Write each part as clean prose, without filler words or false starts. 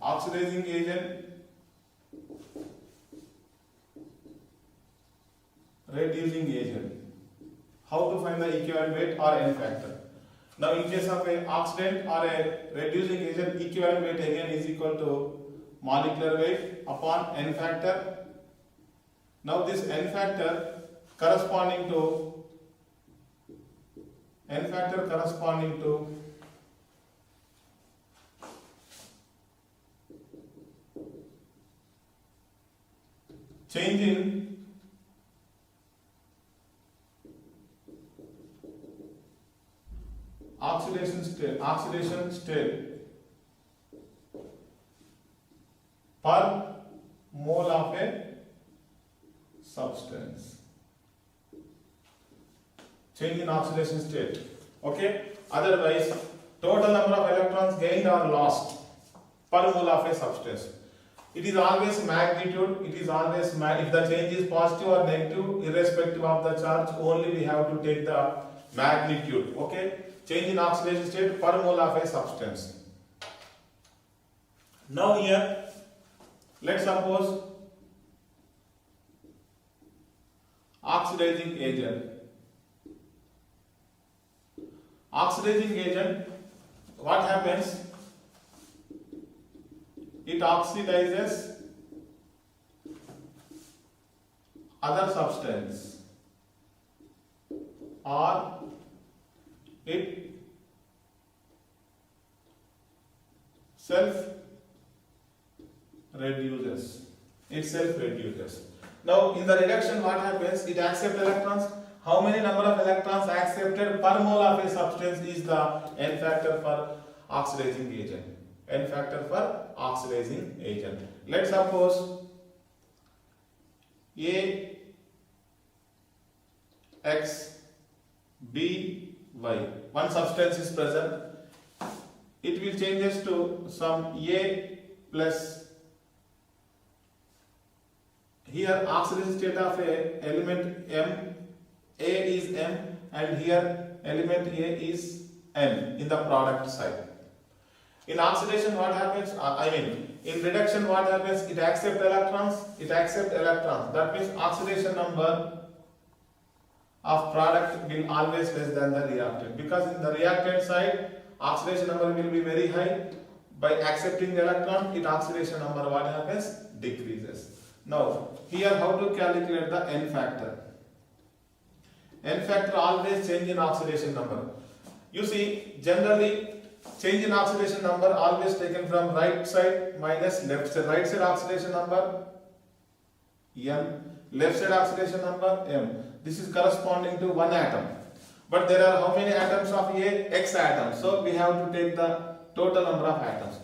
oxidizing agent, reducing agent. How to find the equivalent weight or N factor? Now in case of a oxidant or a reducing agent, equivalent weight again is equal to molecular weight upon N factor. Now this N factor corresponding to change in oxidation state per mole of a substance. Change in oxidation state. Okay. Otherwise, total number of electrons gained or lost per mole of a substance. It is always magnitude. It is always if the change is positive or negative, irrespective of the charge, only we have to take the magnitude. Okay. Change in oxidation state per mole of a substance. Now here, let's suppose oxidizing agent. Oxidizing agent, what happens? It oxidizes other substance or it self reduces. Now in the reduction what happens? It accepts electrons. How many number of electrons accepted per mole of a substance is the N factor for oxidizing agent. Let's suppose A X B Y. One substance is present. It will changes to some A plus. Here oxidation state of a element M. A is M and here element A is M in the product side. In oxidation what happens? In reduction what happens? It accepts electrons. That means oxidation number of product will always less than the reactant, because in the reactant side oxidation number will be very high. By accepting the electron, its oxidation number what happens? Decreases. Now here how to calculate the N factor? N factor always change in oxidation number. You see, generally change in oxidation number always taken from right side minus left side. Right side oxidation number N, left side oxidation number M. This is corresponding to one atom. But there are how many atoms of A? X atoms. So we have to take the total number of atoms.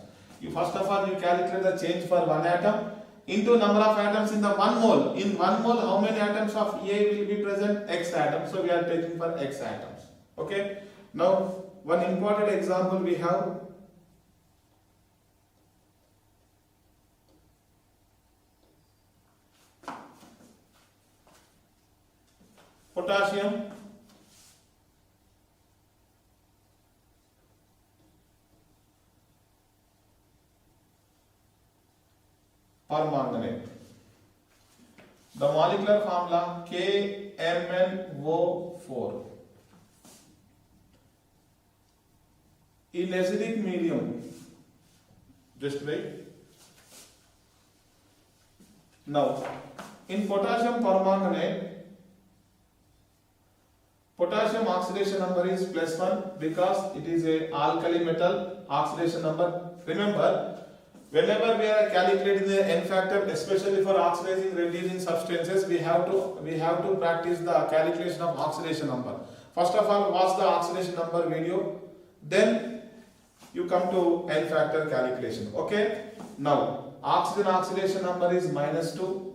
First of all, you calculate the change for one atom into number of atoms in the 1 mole. In 1 mole, how many atoms of A will be present? X atoms. So we are taking for X atoms. Okay. Now, one important example we have. Potassium permanganate. The molecular formula KMnO4. In acidic medium, just wait. Now, in potassium permanganate, potassium oxidation number is +1 because it is a alkali metal. Oxidation number. Remember, whenever we are calculating the N factor, especially for oxidizing, reducing substances, we have to practice the calculation of oxidation number. First of all, watch the oxidation number video. Then you come to N factor calculation. Okay. Now, oxidation number is -2.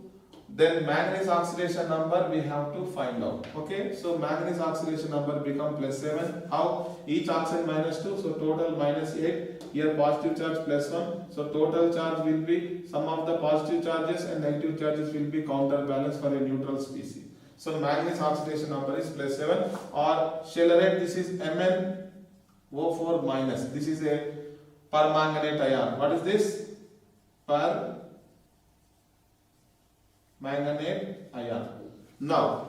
Then manganese oxidation number we have to find out. Okay. So manganese oxidation number become +7. How? Each oxide -2. So total -8. Here positive charge +1. So total charge will be sum of the positive charges and negative charges will be counterbalanced for a neutral species. So manganese oxidation number is +7, or shall write this is MnO4-. This is a permanganate ion. What is this? permanganate ion. Now,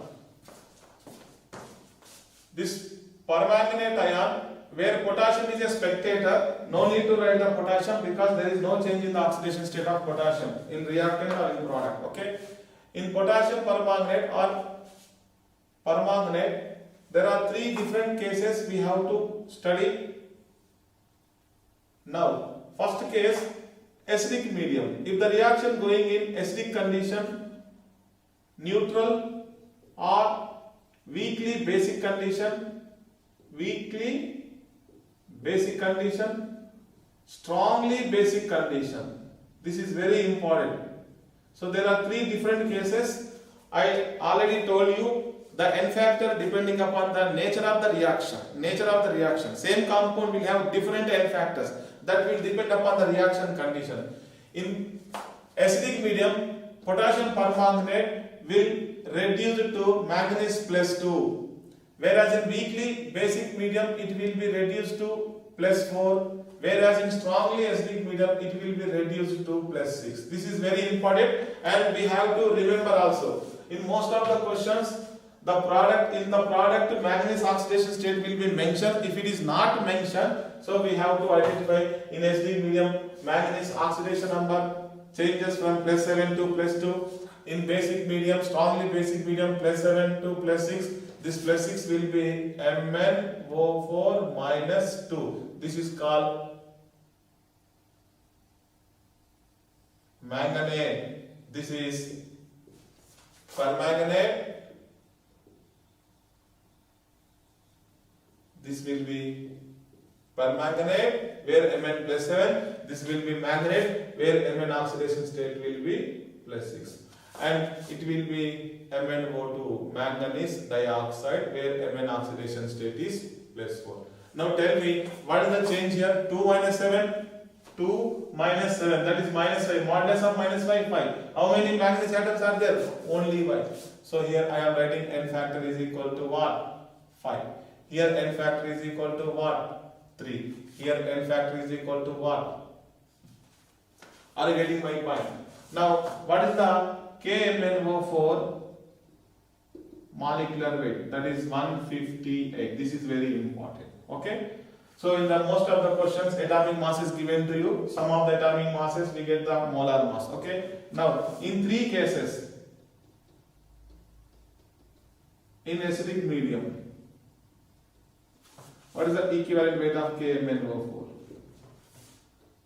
this permanganate ion, where potassium is a spectator, no need to write the potassium because there is no change in the oxidation state of potassium in reactant or in product. Okay. In potassium permanganate or permanganate, there are three different cases we have to study. Now, first case, acidic medium. If the reaction going in acidic condition, neutral or weakly basic condition, strongly basic condition. This is very important. So there are three different cases. I already told you the N factor depending upon the nature of the reaction. Same compound will have different N factors. That will depend upon the reaction condition. In acidic medium, potassium permanganate will reduce to manganese plus 2. Whereas in weakly basic medium, it will be reduced to plus 4. Whereas in strongly acidic medium, it will be reduced to plus 6. This is very important and we have to remember also. In most of the questions, the product manganese oxidation state will be mentioned. If it is not mentioned, so we have to identify in acidic medium manganese oxidation number changes from plus 7 to plus 2. In basic medium, strongly basic medium, plus 7 to plus 6. This plus 6 will be MnO4 minus 2. This is called manganate. This is permanganate. This will be permanganate where Mn plus 7. This will be manganate where Mn oxidation state will be plus 6. And it will be MnO2 manganese dioxide where Mn oxidation state is plus 4. Now tell me, what is the change here? 2 minus 7? 2 minus 7, that is minus 5. Modulus of minus 5, 5. How many manganese atoms are there? Only 5. So here I am writing N factor is equal to what? 5. Here N factor is equal to what? 3. Here N factor is equal to what? Are you getting my point? Now, what is the KMnO4 molecular weight? That is 158. This is very important. Okay? So in the most of the questions, atomic mass is given to you. Some of the atomic masses we get the molar mass. Okay? Now, in three cases, in acidic medium, what is the equivalent weight of KMnO4?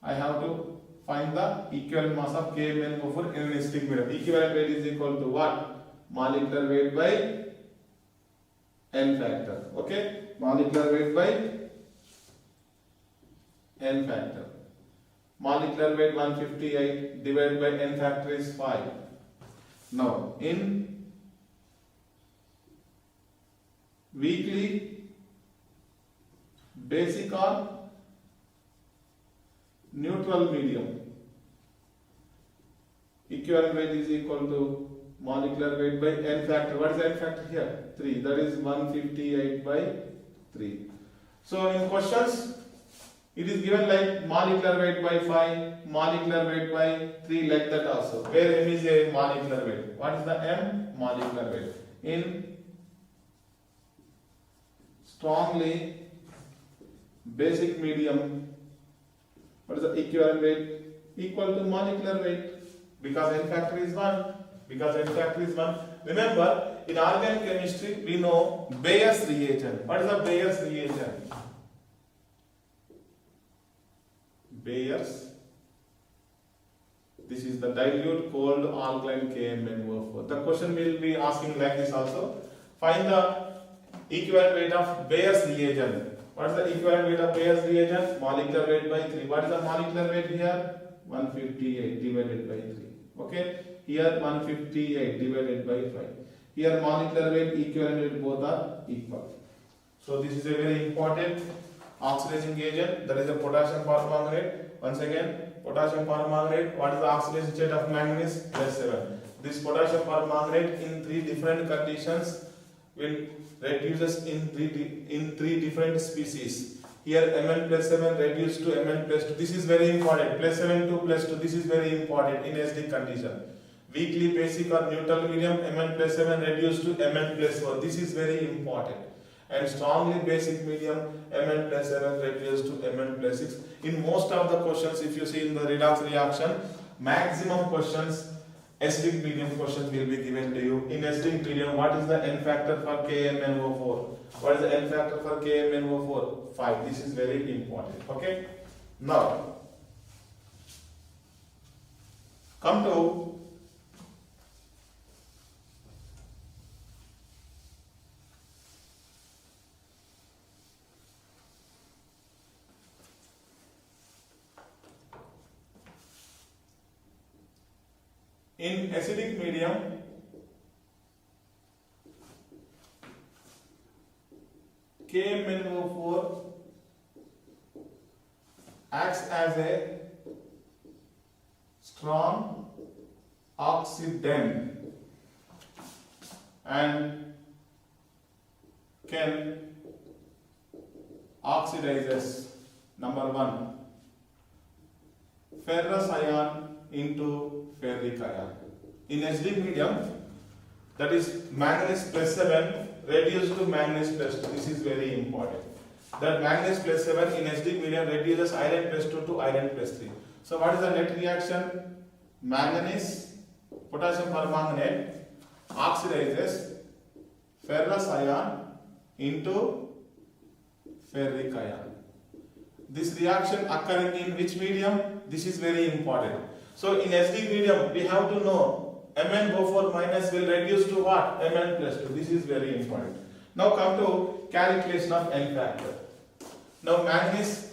I have to find the equivalent mass of KMnO4 in an acidic medium. Equivalent weight is equal to what? Molecular weight by N factor. Okay? Molecular weight by N factor. Molecular weight 158 divided by N factor is 5. Now, in weakly basic or neutral medium, equivalent weight is equal to molecular weight by N factor. What is N factor here? 3. That is 158 by 3. So in questions, it is given like molecular weight by 5, molecular weight by 3, like that also. Where M is a molecular weight. What is the M? Molecular weight. In strongly basic medium, what is the equivalent weight? Equal to molecular weight. Because N factor is 1. Remember, in organic chemistry, we know Bayer's reagent. What is the Bayer's reagent? Bayer's. This is the dilute cold alkaline KMnO4. The question will be asking like this also. Find the equivalent weight of Bayer's reagent. What is the equivalent weight of Bayer's reagent? Molecular weight by 3. What is the molecular weight here? 158 divided by 3. Okay? Here 158 divided by 5. Here molecular weight, equivalent weight, both are equal. So this is a very important oxidizing agent. That is the potassium permanganate. Once again, potassium permanganate. What is the oxidation state of manganese? Plus 7. This potassium permanganate in 3 different conditions will reduces in three different species. Here Mn plus 7 reduced to Mn plus 2. This is very important. Plus 7 to plus 2. This is very important in acidic condition. Weakly basic or neutral medium, Mn plus 7 reduced to Mn plus 4. This is very important. And strongly basic medium, Mn plus 7 reduced to Mn plus 6. In most of the questions, if you see in the redox reaction, maximum questions, acidic medium questions will be given to you. In acidic medium, what is the N factor for KMnO4? What is the N factor for KMnO4? 5. This is very important. Okay. Now, come to in acidic medium, KMnO4 acts as a strong oxidant and can oxidizes number 1 ferrous ion into ferric ion. In acidic medium, that is manganese plus 7 reduced to manganese plus 2. This is very important. That manganese plus 7 in acidic medium reduces iron plus 2 to iron plus 3. So what is the net reaction? Manganese, potassium permanganate oxidizes ferrous ion into ferric ion. This reaction occurring in which medium? This is very important. So in acidic medium, we have to know MnO4 minus will reduce to what? Mn plus 2. This is very important. Now come to calculation of N factor. Now manganese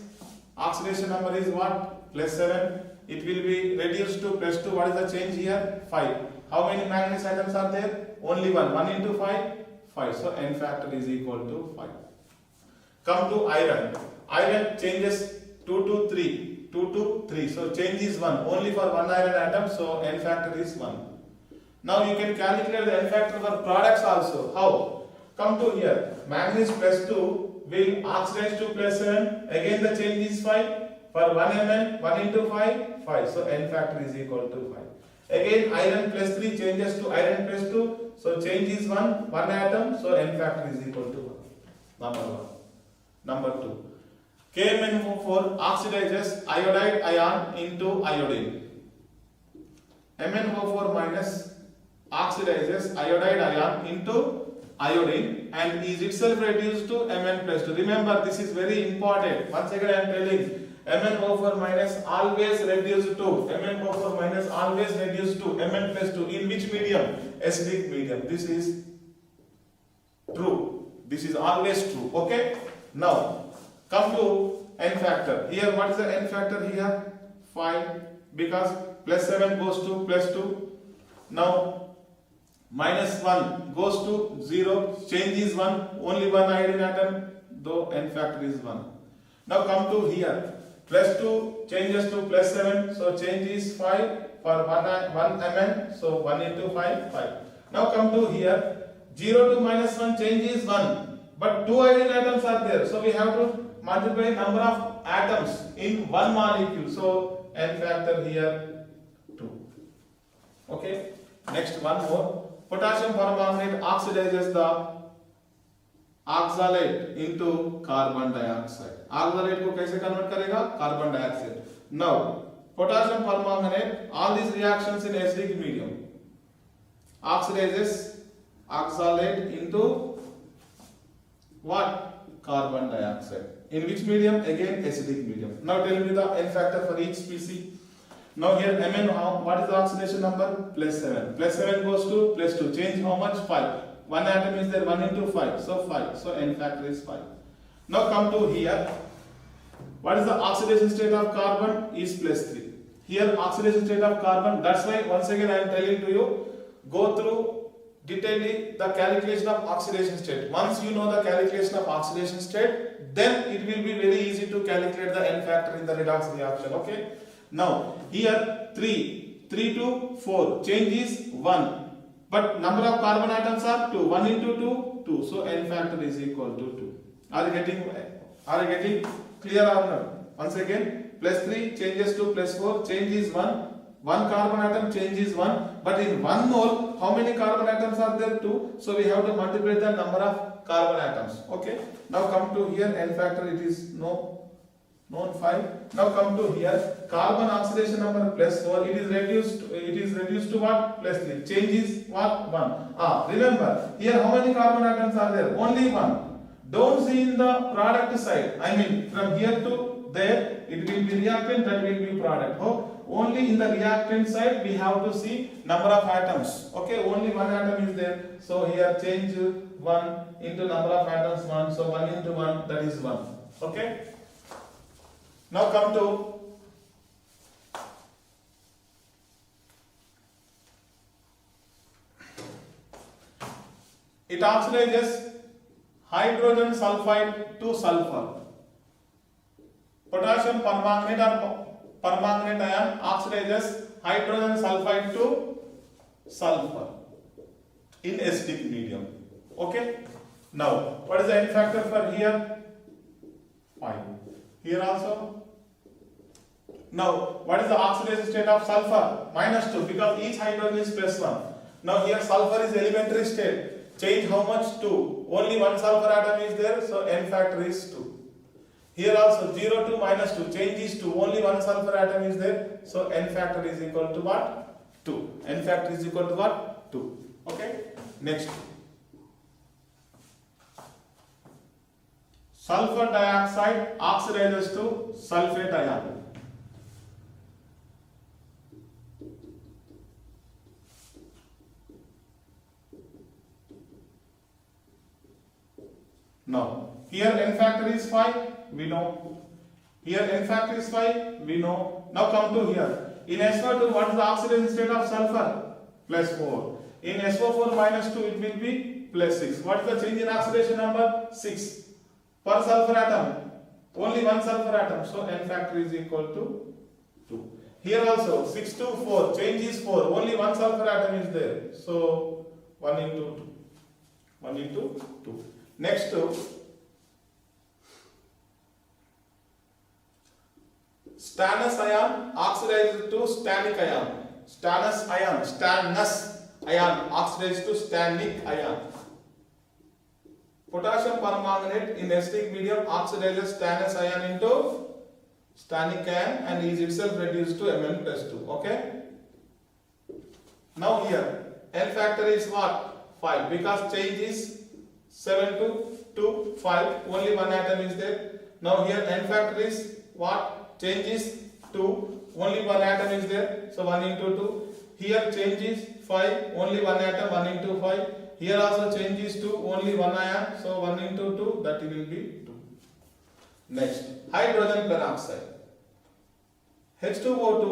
oxidation number is what? Plus 7. It will be reduced to plus 2. What is the change here? 5. How many manganese atoms are there? Only 1. 1 into 5? 5. So N factor is equal to 5. Come to iron. Iron changes 2 to 3. 2 to 3. So change is 1. Only for one iron atom. So N factor is 1. Now you can calculate the N factor for products also. How? Come to here. Manganese plus 2 will oxidize to plus 7. Again the change is 5. For 1 Mn, 1 into 5, 5. So N factor is equal to 5. Again iron plus 3 changes to iron plus 2. So change is 1. 1 atom. So N factor is equal to 1. Number 1. Number 2. KMnO4 oxidizes iodide ion into iodine. MnO4 minus oxidizes iodide ion into iodine and is itself reduced to Mn plus 2. Remember, this is very important. Once again I am telling, MnO4 minus always reduced to MnO4 minus always reduced to Mn plus 2. In which medium? Acidic medium. This is true. This is always true. Okay. Now come to N factor. Here what is the N factor here? 5, because plus 7 goes to plus 2. Now minus 1 goes to 0. Change is 1. Only one iodine atom, though N factor is 1. Now come to here. Plus 2 changes to plus 7. So change is 5 for 1 Mn. So 1 into 5, 5. Now come to here. 0 to minus 1 change is 1. But 2 iodine atoms are there. So we have to multiply number of atoms in one molecule. So N factor here 2. Okay. Next one more. Potassium permanganate oxidizes the oxalate into carbon dioxide. Oxalate को कैसे convert करेगा? Carbon dioxide. Now potassium permanganate, all these reactions in acidic medium oxidizes oxalate into what? Carbon dioxide. In which medium? Again acidic medium. Now tell me the N factor for each species. Now here Mn, what is the oxidation number? Plus 7. Plus 7 goes to plus 2. Change how much? 5. One atom is there, 1 into 5. So 5. So N factor is 5. Now come to here. What is the oxidation state of carbon? Is plus 3. Here oxidation state of carbon. That's why once again I am telling to you, go through detailing the calculation of oxidation state. Once you know the calculation of oxidation state, then it will be very easy to calculate the N factor in the redox reaction. Okay. Now here 3 to 4 change is 1, but number of carbon atoms are 2. 1 into 2, 2. So N factor is equal to 2. Are you getting? Clear or not? Once again, plus 3 changes to plus 4, change is 1. One carbon atom change is 1, but in one mole, how many carbon atoms are there? 2. So we have to multiply the number of carbon atoms. Okay. Now come to here, n factor, it is known 5. Now come to here, carbon oxidation number plus 4, it is reduced to what? Plus 3. Change is what? 1. Remember, here how many carbon atoms are there? Only 1. Don't see in the product side. I mean, from here to there, it will be reactant, that will be product. Only in the reactant side we have to see number of atoms. Okay, only one atom is there. So here change 1 into number of atoms 1. So 1 into 1, that is 1. Okay. Now come to it oxidizes hydrogen sulfide to sulfur. Potassium permanganate or permanganate ion oxidizes hydrogen sulfide to sulfur in acidic medium. Okay. Now, what is the N factor for here? 5. Here also. Now, what is the oxidation state of sulfur? -2, because each hydrogen is +1. Now here sulfur is elementary state. Change how much? 2. Only one sulfur atom is there, so N factor is 2. Here also 0 to -2, change is 2. Only one sulfur atom is there, so N factor is equal to what? 2. N factor is equal to what? 2. Okay. Next. Sulfur dioxide oxidizes to sulfate ion. Now, here N factor is 5, we know. Here N factor is 5, we know. Now come to here. In SO2, what is the oxidation state of sulfur? +4. In SO4 -2, it will be +6. What is the change in oxidation number? 6. Per sulfur atom, only one sulfur atom, so N factor is equal to 2. Here also 6 to 4, change is 4, only one sulfur atom is there, so 1 into 2. 1 into 2. Next to stannous ion oxidizes to stannic ion. Stannous ion oxidizes to stannic ion. Potassium permanganate in acidic medium oxidizes stannous ion into stannic ion and is itself reduced to Mn+2. Okay. Now here N factor is what? 5, because change is 7 to 5. Only one atom is there. Now here N factor is what? Change is 2. Only one atom is there. So 1 into 2. Here change is 5. Only one atom. 1 into 5. Here also change is 2. Only one ion. So 1 into 2. That will be 2. Next. Hydrogen peroxide. H2O2.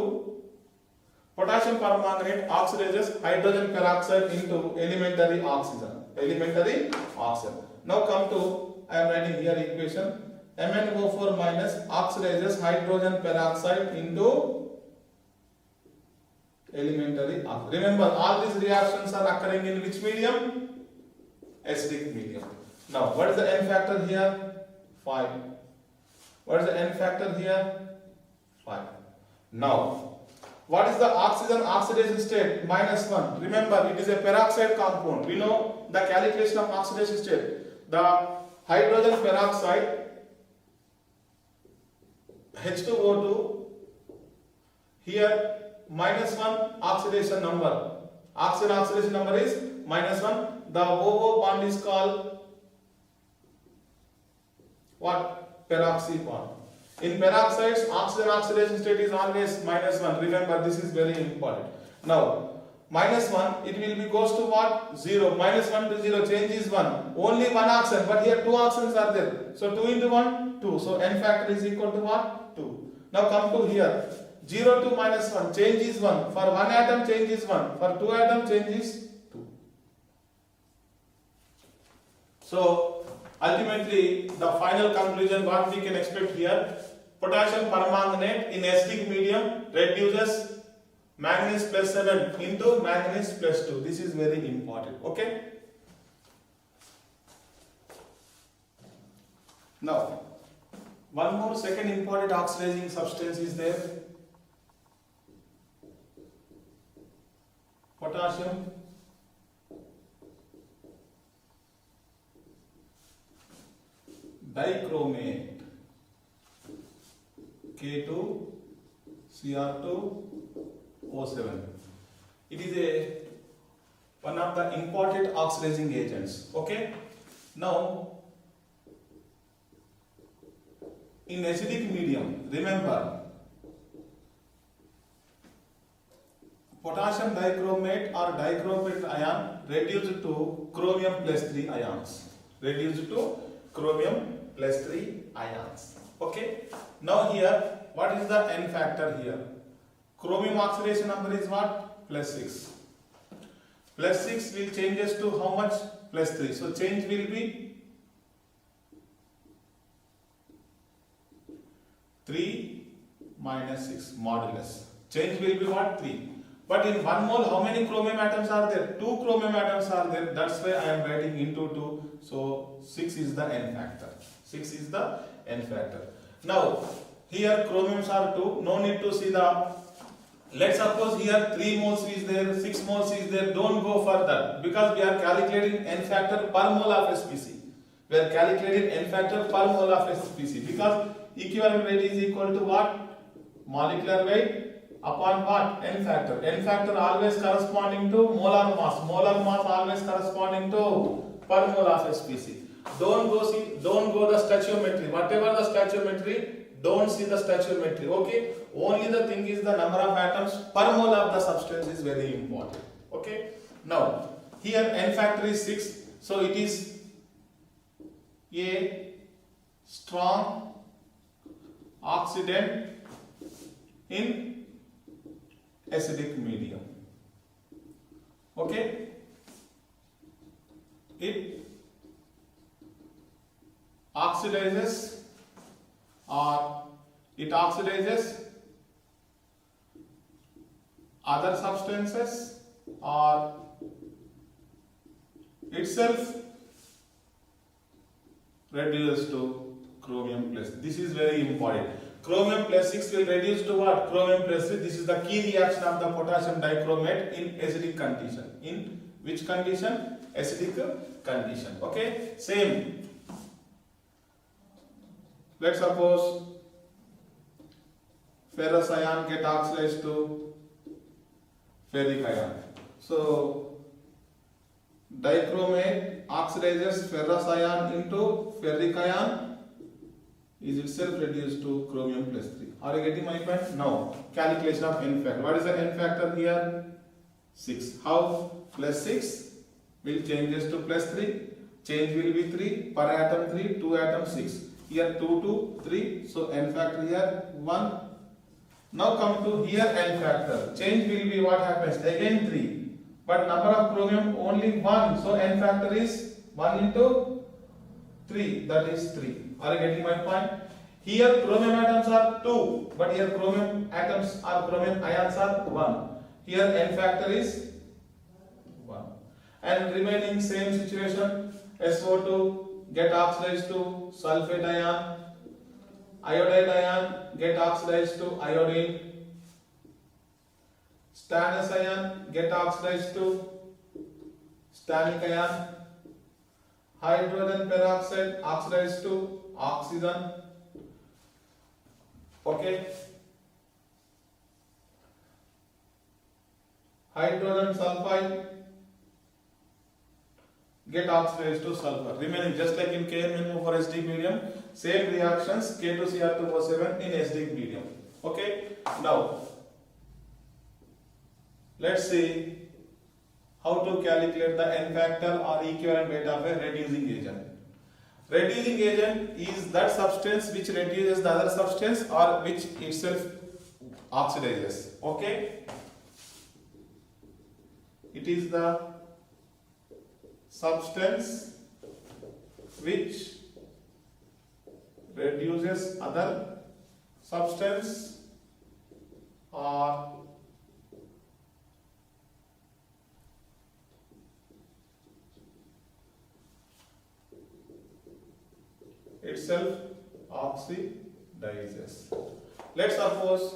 Potassium permanganate oxidizes hydrogen peroxide into elementary oxygen. Now come to, I am writing here equation. MnO4 minus oxidizes hydrogen peroxide into elementary oxygen. Remember, all these reactions are occurring in which medium? Acidic medium. Now, what is the N factor here? 5. What is the N factor here? 5. Now, what is the oxygen oxidation state? -1. Remember, it is a peroxide compound. We know the calculation of oxidation state. The hydrogen peroxide H2O2, here -1 oxidation number. Oxidation number is -1. The OO bond is called what? Peroxy bond. In peroxides, oxygen oxidation state is always -1. Remember, this is very important. Now, -1, it will be goes to what? 0. -1 to 0, change is 1. Only one oxygen, but here two oxygens are there. So 2 into 1, 2. So N factor is equal to what? 2. Now come to here. 0 to -1, change is 1. For one atom, change is 1. For two atom, change is 2. So ultimately, the final conclusion what we can expect here, potassium permanganate in acidic medium reduces manganese +7 into manganese +2. This is very important. Okay. Now, One more second important oxidizing substance is there. Potassium dichromate, K2Cr2O7. It is one of the important oxidizing agents. Okay. Now, in acidic medium, remember, potassium dichromate or dichromate ion reduced to chromium plus 3 ions. Reduced to chromium plus 3 ions. Okay. Now here, what is the N factor here? Chromium oxidation number is what? Plus 6. Plus 6 will changes to how much? Plus 3. So change will be 3 minus 6 modulus. Change will be what? 3. But in 1 mole, how many chromium atoms are there? 2 chromium atoms are there. That's why I am writing into 2. So 6 is the N factor. 6 is the N factor. Now, here chromiums are 2. No need to see the. Let's suppose here 3 moles is there, 6 moles is there. Don't go further because we are calculating N factor per mole of SPC. We are calculating N factor per mole of SPC because equivalent weight is equal to what? Molecular weight upon what? N factor. N factor always corresponding to molar mass. Molar mass always corresponding to per mole of SPC. Don't go the stoichiometry. Whatever the stoichiometry, don't see the stoichiometry. Okay? Only the thing is the number of atoms per mole of the substance is very important. Okay? Now, here N factor is 6. So it is a strong oxidant in acidic medium. Okay? It oxidizes other substances or itself reduces to chromium plus. This is very important. Chromium plus 6 will reduce to what? Chromium plus 3. This is the key reaction of the potassium dichromate in acidic condition. In which condition? Acidic condition. Okay? Same. Let's suppose ferrous ion get oxidized to ferric ion. So dichromate oxidizes ferrous ion into ferric ion is itself reduced to chromium plus 3. Are you getting my point? Now, calculation of N factor. What is the N factor here? 6. How? Plus 6 will changes to plus 3. Change will be 3. Per atom 3. 2 atom 6. Here 2, 2, 3. So N factor here 1. Now come to here N factor. Change will be what happens? Again 3. But number of chromium only 1. So N factor is 1 into 3. That is 3. Are you getting my point? Here chromium atoms are 2. But here chromium atoms or chromium ions are 1. Here N factor is 1. And remaining same situation. SO2 get oxidized to sulfate ion. Iodide ion get oxidized to iodine. Stannous ion get oxidized to stannic ion. Hydrogen peroxide oxidized to oxygen. Okay. Hydrogen sulfide get oxidized to sulfur. Remaining just like in Kn minimum for acidic medium, same reactions K2Cr2O7 in acidic medium. Okay. Now, let's see how to calculate the N factor or equivalent weight of a reducing agent. Reducing agent is that substance which reduces the other substance or which itself oxidizes. Okay. It is the substance which reduces other substance or itself oxidizes. dies. Let's suppose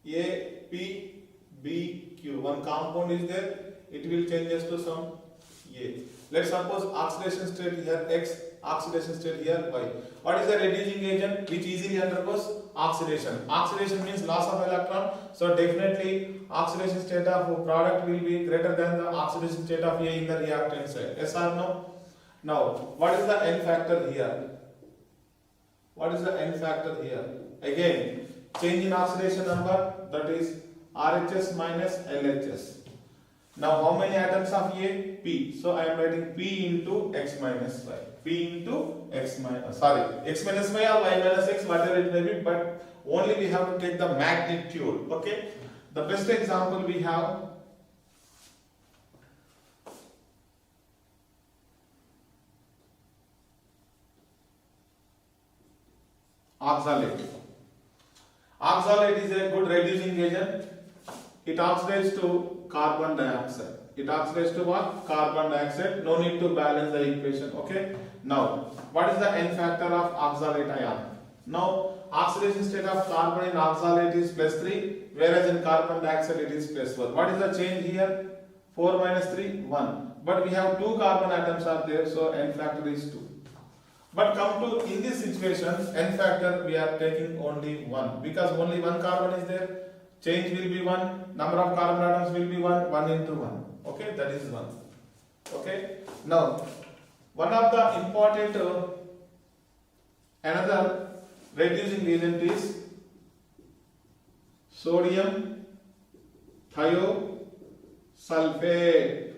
A, P, B, Q. One compound is there, it will changes to some A. Let's suppose oxidation state here X, oxidation state here Y. What is the reducing agent which easily undergoes oxidation? Oxidation means loss of electron, so definitely oxidation state of product will be greater than the oxidation state of A in the reactant side. Yes or no? Now, what is the N factor here? What is the N factor here? Again, change in oxidation number, that is RHS minus LHS. Now, how many atoms of A? P. So, I am writing P into X minus Y. P into X minus, X minus Y or Y minus X, whatever it may be, but only we have to take the magnitude. Okay? The best example we have oxalate. Oxalate is a good reducing agent. It oxidizes to carbon dioxide. It oxidizes to what? Carbon dioxide. No need to balance the equation. Okay. Now, what is the N factor of oxalate ion? Now, oxidation state of carbon in oxalate is +3, whereas in carbon dioxide it is +4. What is the change here? 4 minus 3, 1. But we have 2 carbon atoms are there, so N factor is 2. But come to in this situation, N factor we are taking only 1 because only 1 carbon is there. Change will be 1, number of carbon atoms will be 1, 1 into 1. Okay, that is 1. Okay, now one of the important another reducing agent is sodium thiosulfate,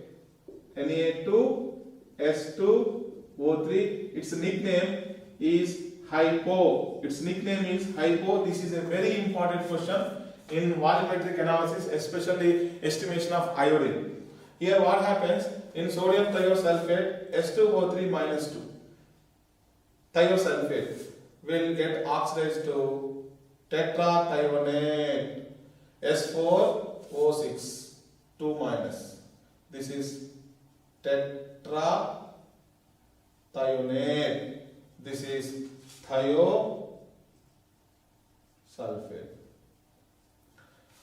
Na2S2O3. Its nickname is hypo. Its nickname is hypo. This is a very important question in volumetric analysis, especially estimation of iodine. Here what happens in sodium thiosulfate S2O3 minus 2 thiosulfate will get oxidized to tetrathionate S4O6 2 minus. This is tetrathionate. This is thiosulfate.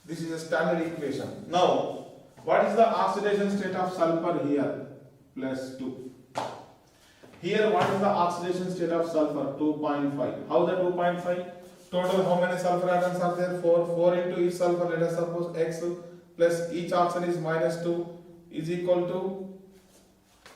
This is a standard equation. Now, what is the oxidation state of sulfur here? +2. Here, what is the oxidation state of sulfur? 2.5. How the 2.5? Total, how many sulfur atoms are there? 4. 4 into each sulfur, let us suppose X plus each oxygen is -2 is equal to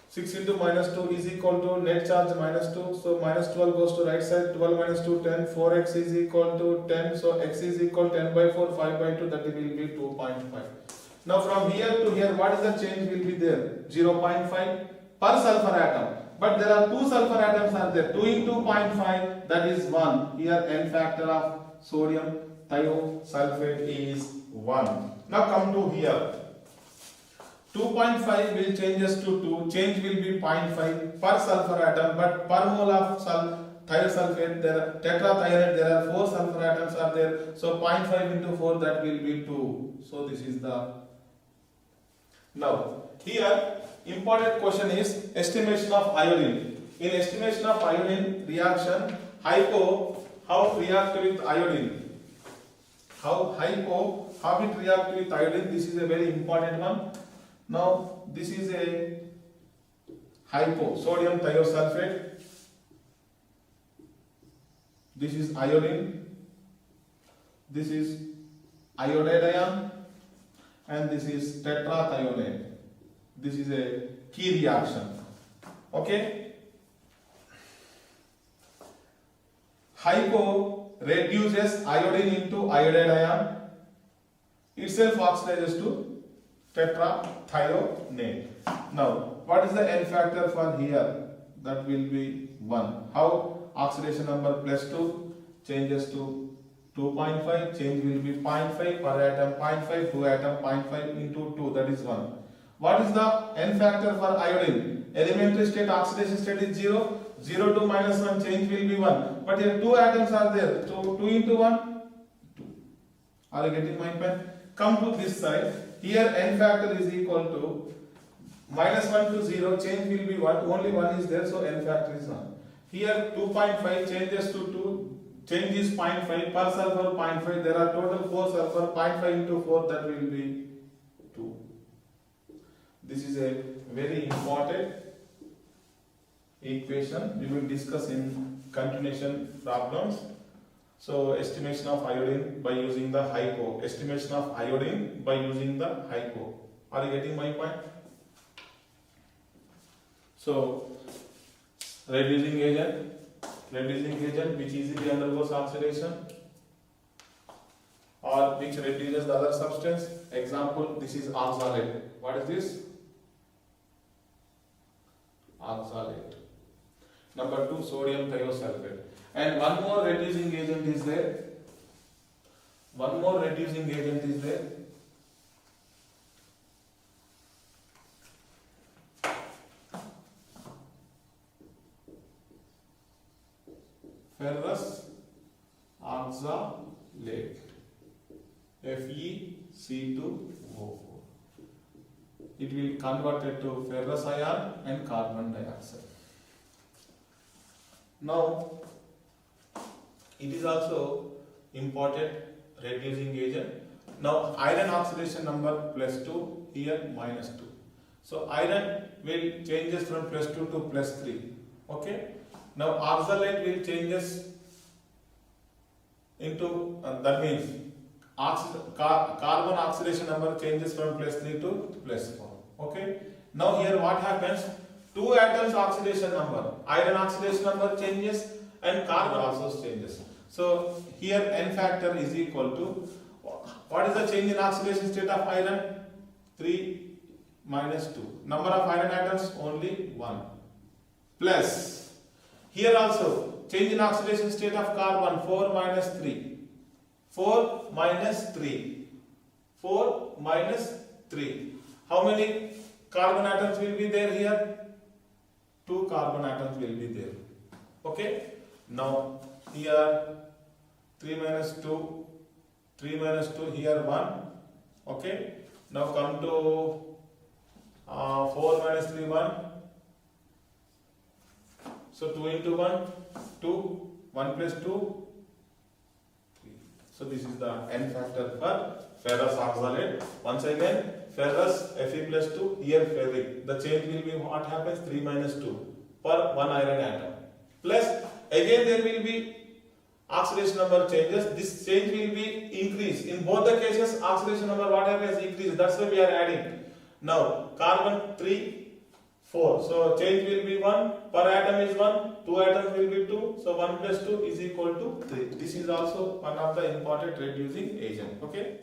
6 into -2 is equal to net charge -2. So, -12 goes to right side. 12 minus 2, 10. 4x is equal to 10. So, x is equal to 10 by 4, 5 by 2. That will be 2.5. Now, from here to here, what is the change will be there? 0.5 per sulfur atom. But there are 2 sulfur atoms are there. 2 into 0.5, that is 1. Here, N factor of sodium thiosulfate is 1. Now, come to here. 2.5 will changes to 2, change will be 0.5 per sulfur atom, but per mole of thiosulfate, there are tetrathionate, there are 4 sulfur atoms are there, so 0.5 into 4, that will be 2. So this is the. Now, here important question is estimation of iodine. In estimation of iodine reaction, hypo, how react with iodine? How hypo, how it react with iodine? This is a very important one. Now, this is a hypo, sodium thiosulfate. This is iodine. This is iodide ion. And this is tetrathionate. This is a key reaction. Okay? Hypo reduces iodine into iodide ion. Itself oxidizes to tetrathionate. Now, what is the N factor for here? That will be 1. How? Oxidation number +2 changes to 2.5, change will be 0.5 per atom, 0.5, 2 atom, 0.5 into 2, that is 1. What is the N factor for iodine? Elementary state, oxidation state is 0, 0 to -1, change will be 1. But here 2 atoms are there, so 2 into 1, 2. Are you getting my point? Come to this side. Here N factor is equal to -1 to 0, change will be 1, only 1 is there, so N factor is 1. Here 2.5 changes to 2, change is 0.5 per sulfur 0.5. There are total 4 sulfur. 0.5 into 4, that will be 2. This is a very important equation we will discuss in continuation problems. So estimation of iodine by using the HICO. Estimation of iodine by using the HICO. Are you getting my point? So reducing agent which easily undergoes oxidation or which reduces the other substance. Example, this is oxalate. What is this? Oxalate. Number 2, sodium thiosulfate. And one more reducing agent is there. Ferrous oxalate. FeC2O4. It will convert it to ferrous ion and carbon dioxide. Now, it is also important reducing agent. Now, iron oxidation number +2, here -2. So, iron will changes from +2 to +3. Okay. Now, oxalate will changes into, that means carbon oxidation number changes from +3 to +4. Okay. Now, here what happens? 2 atoms oxidation number, iron oxidation number changes and carbon also changes. So here N factor is equal to, what is the change in oxidation state of iron? 3 minus 2. Number of iron atoms only 1. Plus, here also change in oxidation state of carbon 4 minus 3. 4 minus 3. 4 minus 3. How many carbon atoms will be there here? 2 carbon atoms will be there. Okay. Now here 3 minus 2, 3 minus 2, here 1. Okay. Now come to 4 minus 3, 1. So 2 into 1, 2, 1 plus 2, 3. So this is the N factor for ferrous oxalate. Once again, ferrous Fe plus 2, here ferric. The change will be, what happens? 3 minus 2 per 1 iron atom. Plus, again there will be oxidation number changes. This change will be increased. In both the cases, oxidation number, what happens? Increase. That's why we are adding. Now, carbon 3, 4. So, change will be 1. Per atom is 1. 2 atoms will be 2. So, 1 plus 2 is equal to 3. This is also one of the important reducing agent. Okay.